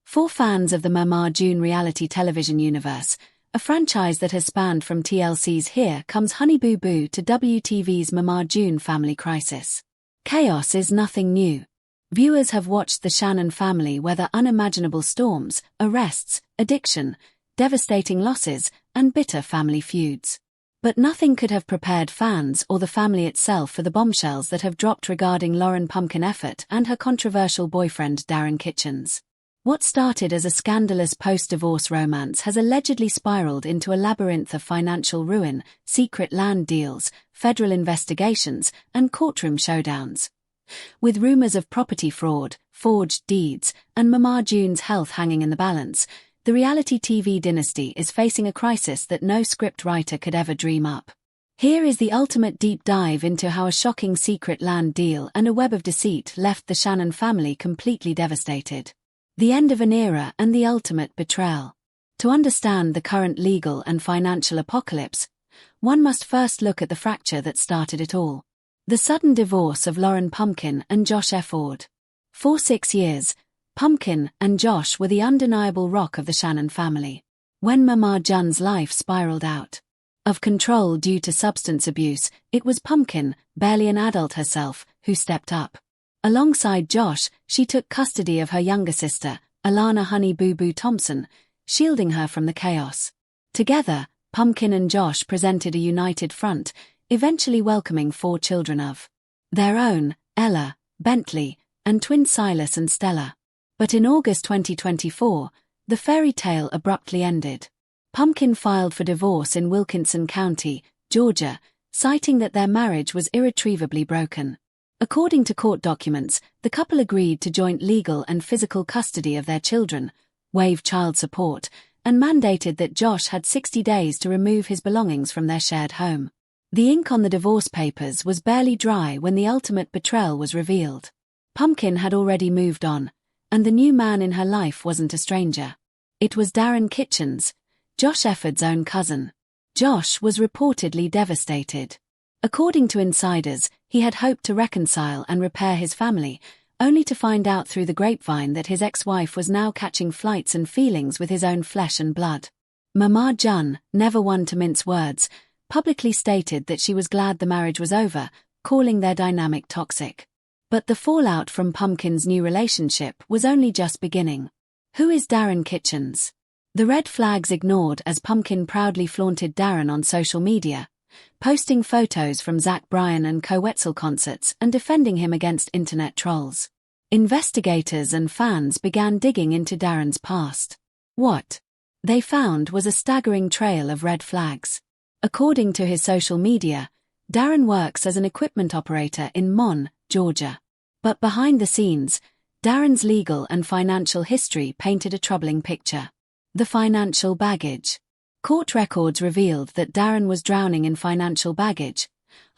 For fans of the Mama June reality television universe, a franchise that has spanned from TLC's Here Comes Honey Boo Boo to WTV's Mama June Family Crisis. Chaos is nothing new. Viewers have watched the Shannon family weather unimaginable storms, arrests, addiction, devastating losses, and bitter family feuds. But nothing could have prepared fans or the family itself for the bombshells that have dropped regarding Lauryn Pumpkin Efird and her controversial boyfriend Darrin Kitchens. What started as a scandalous post-divorce romance has allegedly spiraled into a labyrinth of financial ruin, secret land deals, federal investigations, and courtroom showdowns. With rumors of property fraud, forged deeds, and Mama June's health hanging in the balance, the reality TV dynasty is facing a crisis that no script writer could ever dream up. Here is the ultimate deep dive into how a shocking secret land deal and a web of deceit left the Shannon family completely devastated. The end of an era and the ultimate betrayal. To understand the current legal and financial apocalypse, one must first look at the fracture that started it all. The sudden divorce of Lauryn Pumpkin and Josh Efird. For 6 years, Pumpkin and Josh were the undeniable rock of the Shannon family. When Mama June's life spiraled out of control due to substance abuse, it was Pumpkin, barely an adult herself, who stepped up. Alongside Josh, she took custody of her younger sister, Alana Honey Boo Boo Thompson, shielding her from the chaos. Together, Pumpkin and Josh presented a united front, eventually welcoming 4 children of their own, Ella, Bentley, and twins Silas and Stella. But in August 2024, the fairy tale abruptly ended. Pumpkin filed for divorce in Wilkinson County, Georgia, citing that their marriage was irretrievably broken. According to court documents, the couple agreed to joint legal and physical custody of their children, waive child support, and mandated that Josh had 60 days to remove his belongings from their shared home. The ink on the divorce papers was barely dry when the ultimate betrayal was revealed. Pumpkin had already moved on, and the new man in her life wasn't a stranger. It was Darrin Kitchens, Josh Efird's own cousin. Josh was reportedly devastated. According to insiders, he had hoped to reconcile and repair his family, only to find out through the grapevine that his ex-wife was now catching flights and feelings with his own flesh and blood. Mama June, never one to mince words, publicly stated that she was glad the marriage was over, calling their dynamic toxic. But the fallout from Pumpkin's new relationship was only just beginning. Who is Darrin Kitchens? The red flags ignored as Pumpkin proudly flaunted Darrin on social media, posting photos from Zach Bryan and Co-Wetzel concerts and defending him against internet trolls. Investigators and fans began digging into Darrin's past. What they found was a staggering trail of red flags. According to his social media, Darrin works as an equipment operator in Mon, Georgia. But behind the scenes, Darrin's legal and financial history painted a troubling picture. The financial baggage. Court records revealed that Darrin was drowning in financial baggage,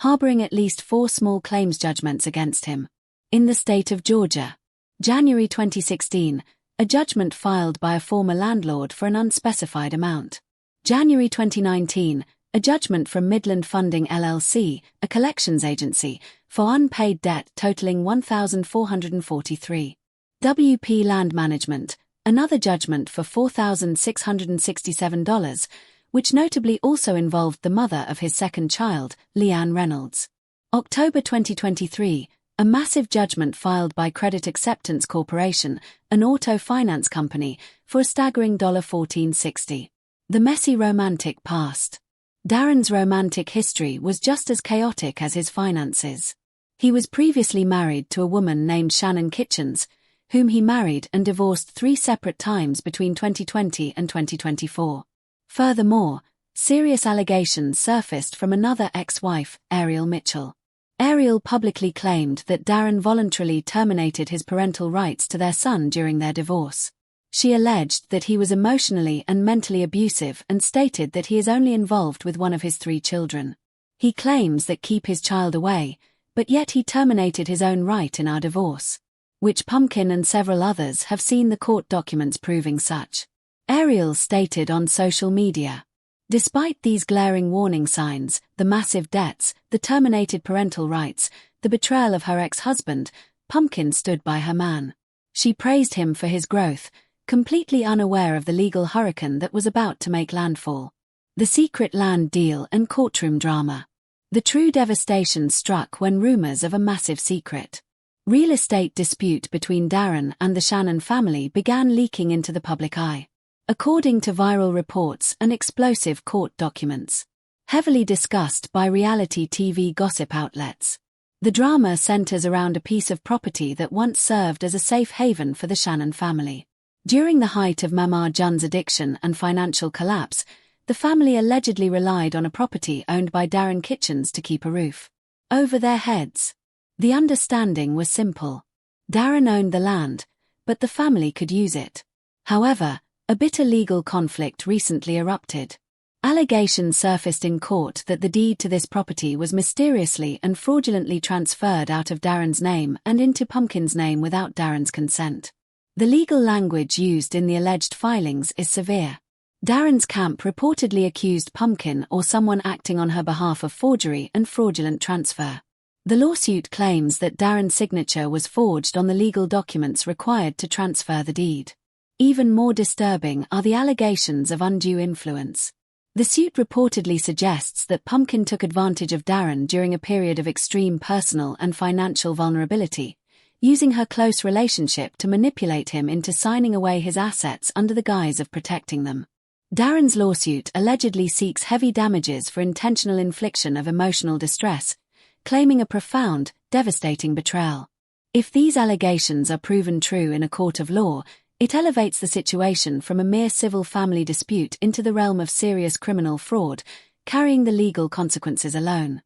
harboring at least 4 small claims judgments against him. In the state of Georgia, January 2016, a judgment filed by a former landlord for an unspecified amount. January 2019, a judgment from Midland Funding LLC, a collections agency, for unpaid debt totaling $1,443. WP Land Management, another judgment for $4,667, which notably also involved the mother of his second child, Leanne Reynolds. October 2023, a massive judgment filed by Credit Acceptance Corporation, an auto finance company, for a staggering $1,460. The messy romantic past. Darrin's romantic history was just as chaotic as his finances. He was previously married to a woman named Shannon Kitchens, whom he married and divorced 3 separate times between 2020 and 2024. Furthermore, serious allegations surfaced from another ex-wife, Ariel Mitchell. Ariel publicly claimed that Darrin voluntarily terminated his parental rights to their son during their divorce. She alleged that he was emotionally and mentally abusive and stated that he is only involved with one of his 3 children. He claims that keep his child away, but yet he terminated his own right in our divorce, which Pumpkin and several others have seen the court documents proving such. Ariel stated on social media. Despite these glaring warning signs, the massive debts, the terminated parental rights, the betrayal of her ex-husband, Pumpkin stood by her man. She praised him for his growth, completely unaware of the legal hurricane that was about to make landfall. The secret land deal and courtroom drama. The true devastation struck when rumors of a massive secret real estate dispute between Darrin and the Shannon family began leaking into the public eye. According to viral reports and explosive court documents, heavily discussed by reality TV gossip outlets, the drama centers around a piece of property that once served as a safe haven for the Shannon family. During the height of Mama June's addiction and financial collapse, the family allegedly relied on a property owned by Darrin Kitchens to keep a roof over their heads. The understanding was simple. Darrin owned the land, but the family could use it. However, a bitter legal conflict recently erupted. Allegations surfaced in court that the deed to this property was mysteriously and fraudulently transferred out of Darrin's name and into Pumpkin's name without Darrin's consent. The legal language used in the alleged filings is severe. Darrin's camp reportedly accused Pumpkin or someone acting on her behalf of forgery and fraudulent transfer. The lawsuit claims that Darrin's signature was forged on the legal documents required to transfer the deed. Even more disturbing are the allegations of undue influence. The suit reportedly suggests that Pumpkin took advantage of Darrin during a period of extreme personal and financial vulnerability, using her close relationship to manipulate him into signing away his assets under the guise of protecting them. Darrin's lawsuit allegedly seeks heavy damages for intentional infliction of emotional distress, claiming a profound, devastating betrayal. If these allegations are proven true in a court of law, it elevates the situation from a mere civil family dispute into the realm of serious criminal fraud, carrying the legal consequences alone.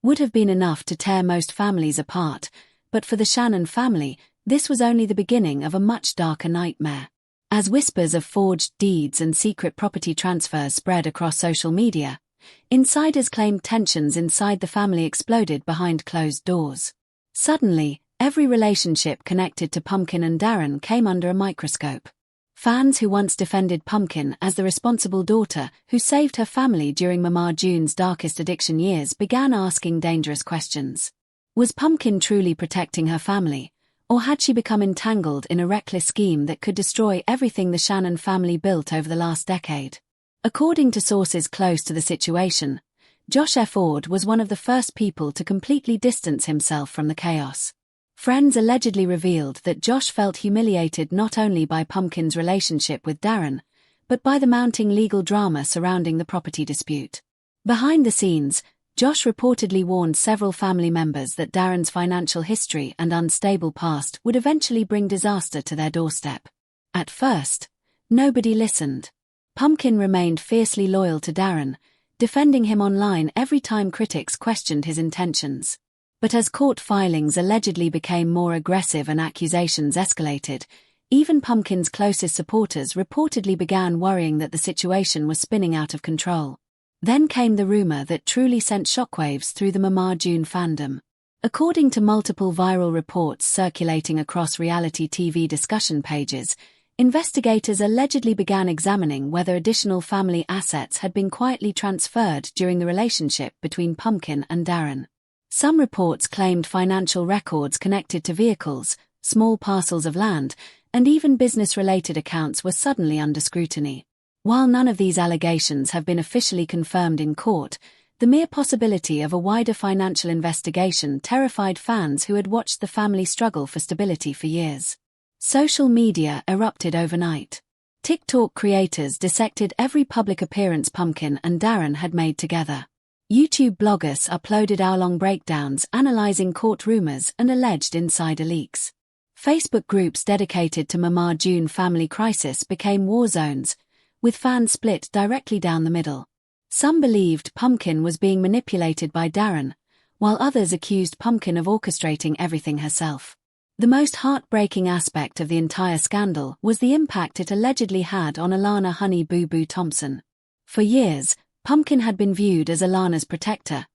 Would have been enough to tear most families apart, but for the Shannon family, this was only the beginning of a much darker nightmare. As whispers of forged deeds and secret property transfers spread across social media, insiders claimed tensions inside the family exploded behind closed doors. Suddenly, every relationship connected to Pumpkin and Darrin came under a microscope. Fans who once defended Pumpkin as the responsible daughter who saved her family during Mama June's darkest addiction years began asking dangerous questions. Was Pumpkin truly protecting her family, or had she become entangled in a reckless scheme that could destroy everything the Shannon family built over the last decade? According to sources close to the situation, Josh Efird was one of the first people to completely distance himself from the chaos. Friends allegedly revealed that Josh felt humiliated not only by Pumpkin's relationship with Darrin, but by the mounting legal drama surrounding the property dispute. Behind the scenes, Josh reportedly warned several family members that Darrin's financial history and unstable past would eventually bring disaster to their doorstep. At first, nobody listened. Pumpkin remained fiercely loyal to Darrin, defending him online every time critics questioned his intentions. But as court filings allegedly became more aggressive and accusations escalated, even Pumpkin's closest supporters reportedly began worrying that the situation was spinning out of control. Then came the rumor that truly sent shockwaves through the Mama June fandom. According to multiple viral reports circulating across reality TV discussion pages, investigators allegedly began examining whether additional family assets had been quietly transferred during the relationship between Pumpkin and Darrin. Some reports claimed financial records connected to vehicles, small parcels of land, and even business-related accounts were suddenly under scrutiny. While none of these allegations have been officially confirmed in court, the mere possibility of a wider financial investigation terrified fans who had watched the family struggle for stability for years. Social media erupted overnight. TikTok creators dissected every public appearance Pumpkin and Darrin had made together. YouTube bloggers uploaded hour-long breakdowns analyzing court rumors and alleged insider leaks. Facebook groups dedicated to Mama June family crisis became war zones, with fans split directly down the middle. Some believed Pumpkin was being manipulated by Darrin, while others accused Pumpkin of orchestrating everything herself. The most heartbreaking aspect of the entire scandal was the impact it allegedly had on Alana "Honey Boo Boo" Thompson. For years, Pumpkin had been viewed as Alana's protector,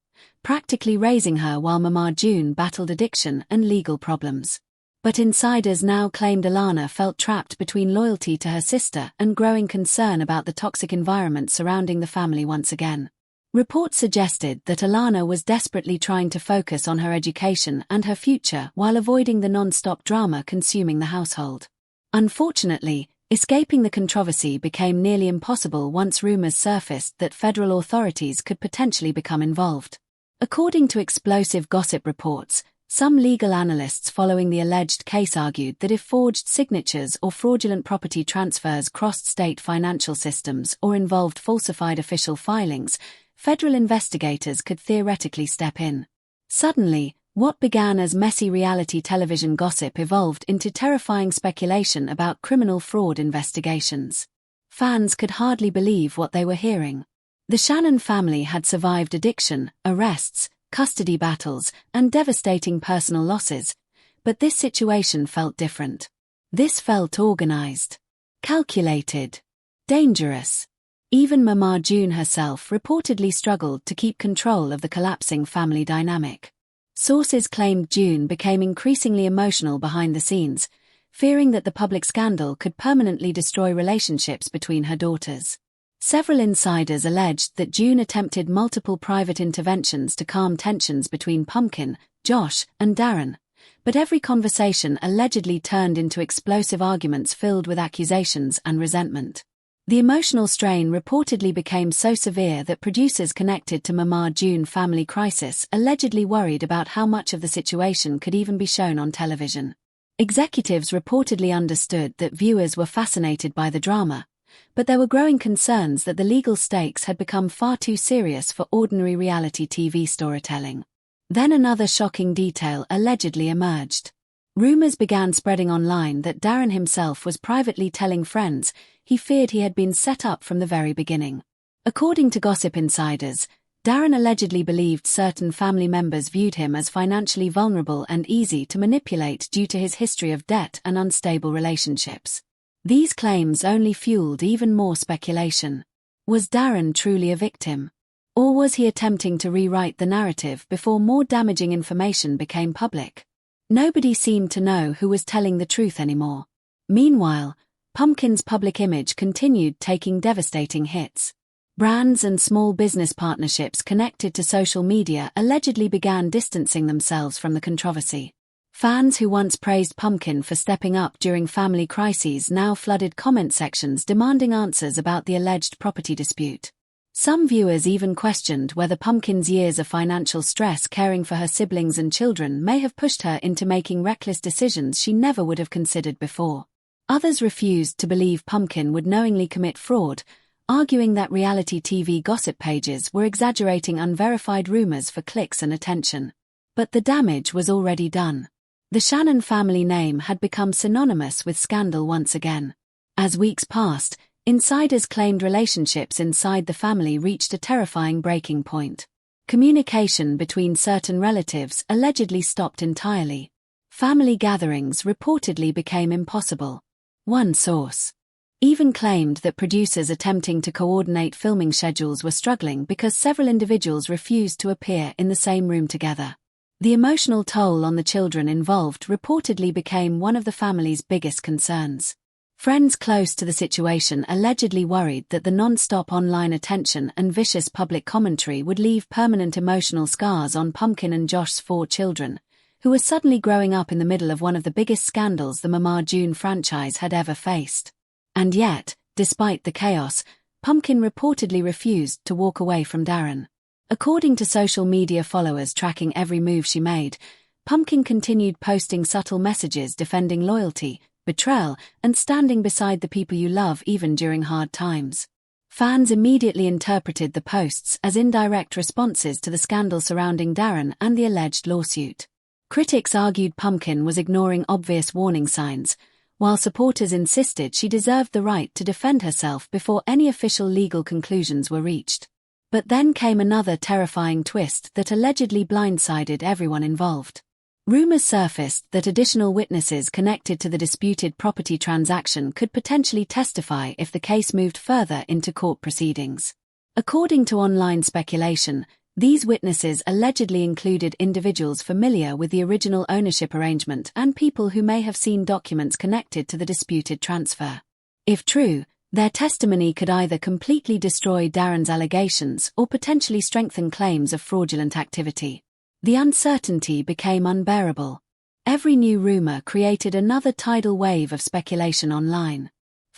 practically raising her while Mama June battled addiction and legal problems. But insiders now claimed Alana felt trapped between loyalty to her sister and growing concern about the toxic environment surrounding the family once again. Reports suggested that Alana was desperately trying to focus on her education and her future while avoiding the non-stop drama consuming the household. Unfortunately, Escaping the controversy became nearly impossible once rumors surfaced that federal authorities could potentially become involved. According to explosive gossip reports, some legal analysts following the alleged case argued that if forged signatures or fraudulent property transfers crossed state financial systems or involved falsified official filings, federal investigators could theoretically step in. Suddenly, what began as messy reality television gossip evolved into terrifying speculation about criminal fraud investigations. Fans could hardly believe what they were hearing. The Shannon family had survived addiction, arrests, custody battles, and devastating personal losses, but this situation felt different. This felt organized, calculated, dangerous. Even Mama June herself reportedly struggled to keep control of the collapsing family dynamic. Sources claimed June became increasingly emotional behind the scenes, fearing that the public scandal could permanently destroy relationships between her daughters. Several insiders alleged that June attempted multiple private interventions to calm tensions between Pumpkin, Josh, and Darrin, but every conversation allegedly turned into explosive arguments filled with accusations and resentment. The emotional strain reportedly became so severe that producers connected to Mama June family crisis allegedly worried about how much of the situation could even be shown on television. Executives reportedly understood that viewers were fascinated by the drama, but there were growing concerns that the legal stakes had become far too serious for ordinary reality TV storytelling. Then another shocking detail allegedly emerged. Rumors began spreading online that Darrin himself was privately telling friends he feared he had been set up from the very beginning. According to gossip insiders, Darrin allegedly believed certain family members viewed him as financially vulnerable and easy to manipulate due to his history of debt and unstable relationships. These claims only fueled even more speculation. Was Darrin truly a victim? Or was he attempting to rewrite the narrative before more damaging information became public? Nobody seemed to know who was telling the truth anymore. Meanwhile, Pumpkin's public image continued taking devastating hits. Brands and small business partnerships connected to social media allegedly began distancing themselves from the controversy. Fans who once praised Pumpkin for stepping up during family crises now flooded comment sections demanding answers about the alleged property dispute. Some viewers even questioned whether Pumpkin's years of financial stress caring for her siblings and children may have pushed her into making reckless decisions she never would have considered before. Others refused to believe Pumpkin would knowingly commit fraud, arguing that reality TV gossip pages were exaggerating unverified rumors for clicks and attention. But the damage was already done. The Shannon family name had become synonymous with scandal once again. As weeks passed, insiders claimed relationships inside the family reached a terrifying breaking point. Communication between certain relatives allegedly stopped entirely. Family gatherings reportedly became impossible. One source even claimed that producers attempting to coordinate filming schedules were struggling because several individuals refused to appear in the same room together. The emotional toll on the children involved reportedly became one of the family's biggest concerns. Friends close to the situation allegedly worried that the non-stop online attention and vicious public commentary would leave permanent emotional scars on Pumpkin and Josh's 4 children, who were suddenly growing up in the middle of one of the biggest scandals the Mama June franchise had ever faced. And yet, despite the chaos, Pumpkin reportedly refused to walk away from Darrin. According to social media followers tracking every move she made, Pumpkin continued posting subtle messages defending loyalty, betrayal, and standing beside the people you love even during hard times. Fans immediately interpreted the posts as indirect responses to the scandal surrounding Darrin and the alleged lawsuit. Critics argued Pumpkin was ignoring obvious warning signs, while supporters insisted she deserved the right to defend herself before any official legal conclusions were reached. But then came another terrifying twist that allegedly blindsided everyone involved. Rumors surfaced that additional witnesses connected to the disputed property transaction could potentially testify if the case moved further into court proceedings. According to online speculation, these witnesses allegedly included individuals familiar with the original ownership arrangement and people who may have seen documents connected to the disputed transfer. If true, their testimony could either completely destroy Darrin's allegations or potentially strengthen claims of fraudulent activity. The uncertainty became unbearable. Every new rumor created another tidal wave of speculation online.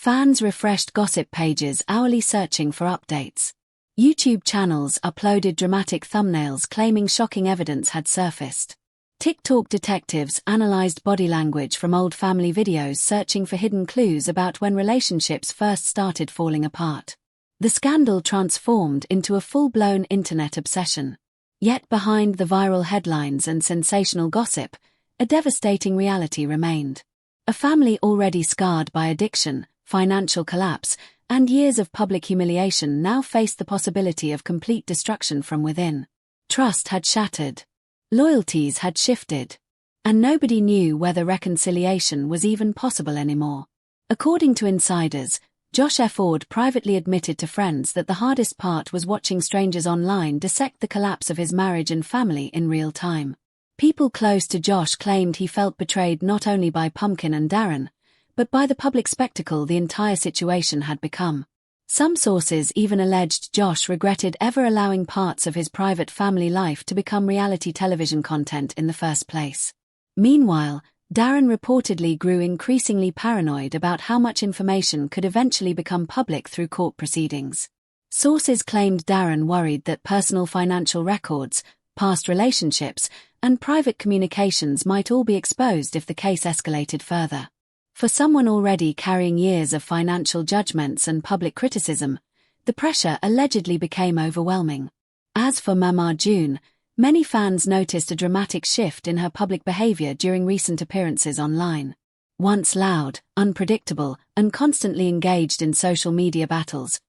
Fans refreshed gossip pages hourly searching for updates. YouTube channels uploaded dramatic thumbnails claiming shocking evidence had surfaced. TikTok detectives analyzed body language from old family videos searching for hidden clues about when relationships first started falling apart. The scandal transformed into a full-blown internet obsession. Yet behind the viral headlines and sensational gossip, a devastating reality remained. A family already scarred by addiction, financial collapse, and years of public humiliation now faced the possibility of complete destruction from within. Trust had shattered. Loyalties had shifted. And nobody knew whether reconciliation was even possible anymore. According to insiders, Josh Efird privately admitted to friends that the hardest part was watching strangers online dissect the collapse of his marriage and family in real time. People close to Josh claimed he felt betrayed not only by Pumpkin and Darrin, but by the public spectacle the entire situation had become. Some sources even alleged Josh regretted ever allowing parts of his private family life to become reality television content in the first place. Meanwhile, Darrin reportedly grew increasingly paranoid about how much information could eventually become public through court proceedings. Sources claimed Darrin worried that personal financial records, past relationships, and private communications might all be exposed if the case escalated further. For someone already carrying years of financial judgments and public criticism, the pressure allegedly became overwhelming. As for Mama June, many fans noticed a dramatic shift in her public behavior during recent appearances online. Once loud, unpredictable, and constantly engaged in social media battles,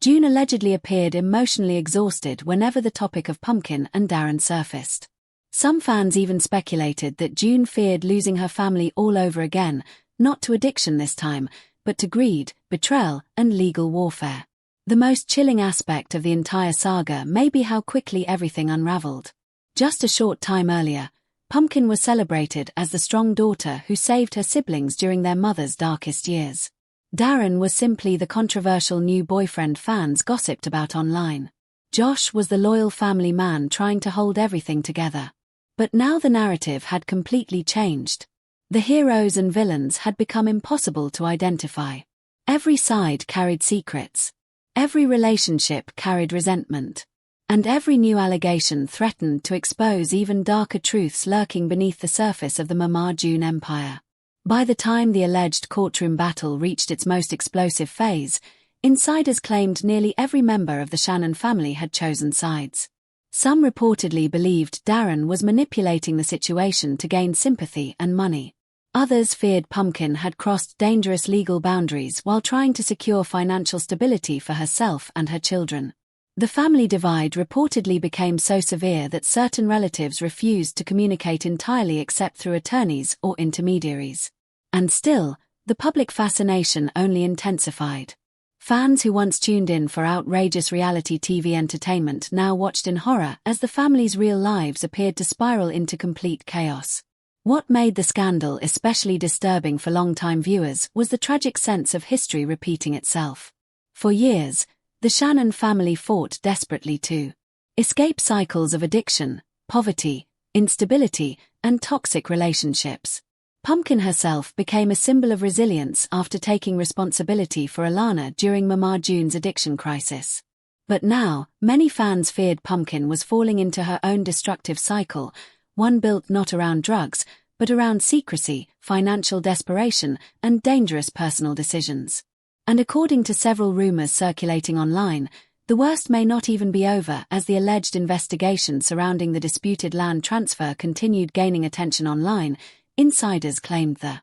June allegedly appeared emotionally exhausted whenever the topic of Pumpkin and Darrin surfaced. Some fans even speculated that June feared losing her family all over again, not to addiction this time, but to greed, betrayal, and legal warfare. The most chilling aspect of the entire saga may be how quickly everything unraveled. Just a short time earlier, Pumpkin was celebrated as the strong daughter who saved her siblings during their mother's darkest years. Darrin was simply the controversial new boyfriend fans gossiped about online. Josh was the loyal family man trying to hold everything together. But now the narrative had completely changed. The heroes and villains had become impossible to identify. Every side carried secrets. Every relationship carried resentment. And every new allegation threatened to expose even darker truths lurking beneath the surface of the Mama June empire. By the time the alleged courtroom battle reached its most explosive phase, insiders claimed nearly every member of the Shannon family had chosen sides. Some reportedly believed Darrin was manipulating the situation to gain sympathy and money. Others feared Pumpkin had crossed dangerous legal boundaries while trying to secure financial stability for herself and her children. The family divide reportedly became so severe that certain relatives refused to communicate entirely except through attorneys or intermediaries. And still, the public fascination only intensified. Fans who once tuned in for outrageous reality TV entertainment now watched in horror as the family's real lives appeared to spiral into complete chaos. What made the scandal especially disturbing for longtime viewers was the tragic sense of history repeating itself. For years, the Shannon family fought desperately to escape cycles of addiction, poverty, instability, and toxic relationships. Pumpkin herself became a symbol of resilience after taking responsibility for Alana during Mama June's addiction crisis. But now, many fans feared Pumpkin was falling into her own destructive cycle, one built not around drugs, but around secrecy, financial desperation, and dangerous personal decisions. And according to several rumors circulating online, the worst may not even be over as the alleged investigation surrounding the disputed land transfer continued gaining attention online. Insiders claimed the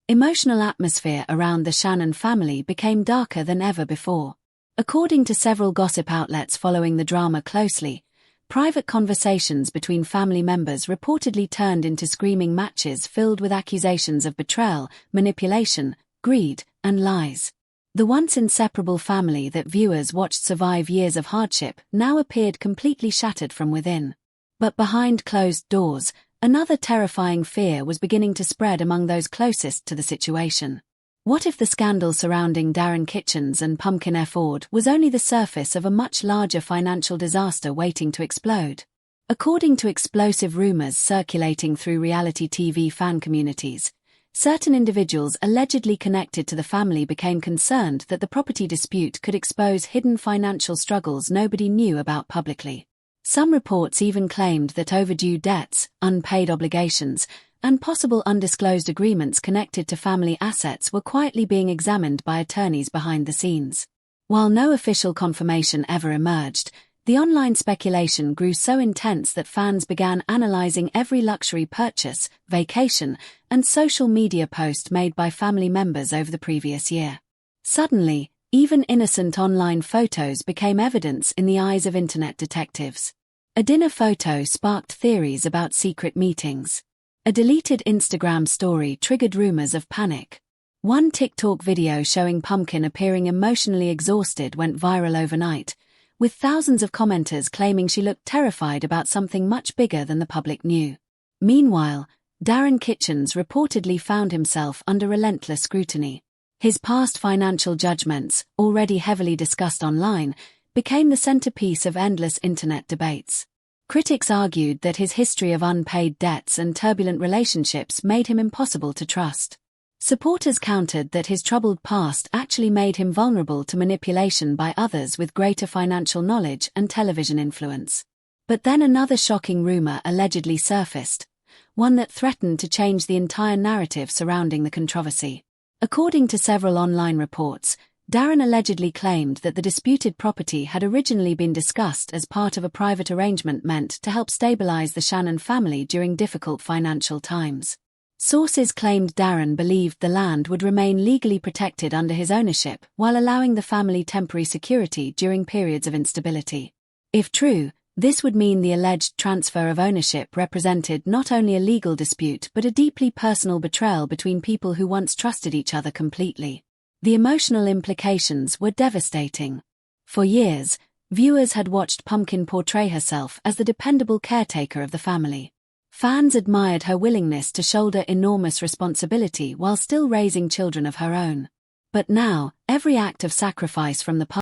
emotional atmosphere around the Shannon family became darker than ever before. According to several gossip outlets following the drama closely, private conversations between family members reportedly turned into screaming matches filled with accusations of betrayal, manipulation, greed, and lies. The once inseparable family that viewers watched survive years of hardship now appeared completely shattered from within. But behind closed doors, another terrifying fear was beginning to spread among those closest to the situation. What if the scandal surrounding Darrin Kitchens and Pumpkin Efird was only the surface of a much larger financial disaster waiting to explode? According to explosive rumors circulating through reality TV fan communities, Certain individuals allegedly connected to the family became concerned that the property dispute could expose hidden financial struggles nobody knew about publicly. Some reports even claimed that overdue debts, unpaid obligations, and possible undisclosed agreements connected to family assets were quietly being examined by attorneys behind the scenes. While no official confirmation ever emerged, the online speculation grew so intense that fans began analyzing every luxury purchase, vacation, and social media post made by family members over the previous year. Suddenly, even innocent online photos became evidence in the eyes of internet detectives. A dinner photo sparked theories about secret meetings. A deleted Instagram story triggered rumors of panic. One TikTok video showing Pumpkin appearing emotionally exhausted went viral overnight, with thousands of commenters claiming she looked terrified about something much bigger than the public knew. Meanwhile, Darrin Kitchens reportedly found himself under relentless scrutiny. His past financial judgments, already heavily discussed online, became the centerpiece of endless internet debates. Critics argued that his history of unpaid debts and turbulent relationships made him impossible to trust. Supporters countered that his troubled past actually made him vulnerable to manipulation by others with greater financial knowledge and television influence. But then another shocking rumor allegedly surfaced, one that threatened to change the entire narrative surrounding the controversy. According to several online reports, Darrin allegedly claimed that the disputed property had originally been discussed as part of a private arrangement meant to help stabilize the Shannon family during difficult financial times. Sources claimed Darrin believed the land would remain legally protected under his ownership while allowing the family temporary security during periods of instability. If true, this would mean the alleged transfer of ownership represented not only a legal dispute but a deeply personal betrayal between people who once trusted each other completely. The emotional implications were devastating. For years, viewers had watched Pumpkin portray herself as the dependable caretaker of the family. Fans admired her willingness to shoulder enormous responsibility while still raising children of her own. But now, every act of sacrifice from the